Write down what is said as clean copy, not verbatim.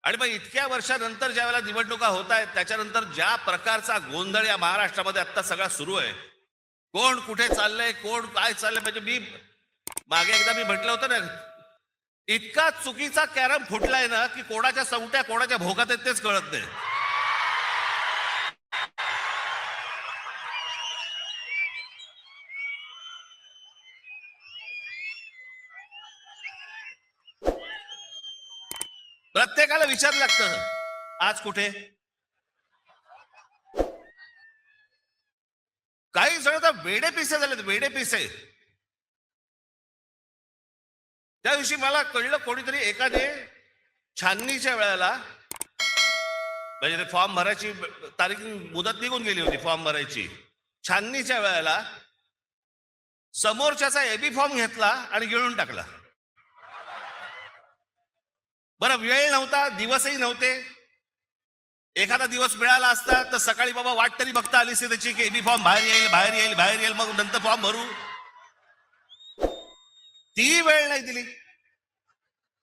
आणि मग इतक्या वर्षानंतर ज्या वेळेला निवडणुका होत आहेत त्याच्यानंतर ज्या प्रकारचा गोंधळ या महाराष्ट्रामध्ये आता सगळा सुरू आहे, कोण कुठे चाललंय, कोण काय चाललंय, म्हणजे मी मागे एकदा मी म्हटलं होतं ना, इतका चुकीचा कॅरम फुटलाय ना की कोणाच्या सवट्या कोणाच्या भोगात आहेत तेच कळत नाही. प्रत्येकाला विचारलं लागतं आज कुठे. काही जण तर वेडे पिसे झालेत, वेडे पिसे. त्या दिवशी मला कळलं, कोणीतरी एकाने छाननीच्या वेळेला, म्हणजे ते फॉर्म भरायची तारीख मुदत निघून गेली होती फॉर्म भरायची, छाननीच्या वेळेला समोरच्याचा एबी फॉर्म घेतला आणि गिळून टाकला. बरं, वेळ नव्हता, दिवसही नव्हते. एखादा दिवस मिळाला असता तर सकाळी बाबा वाट तरी बघता आली असती त्याची की एबी फॉर्म बाहेर येईल, बाहेर येईल, बाहेर येईल, मग नंतर फॉर्म भरू. ती वेळ नाही दिली.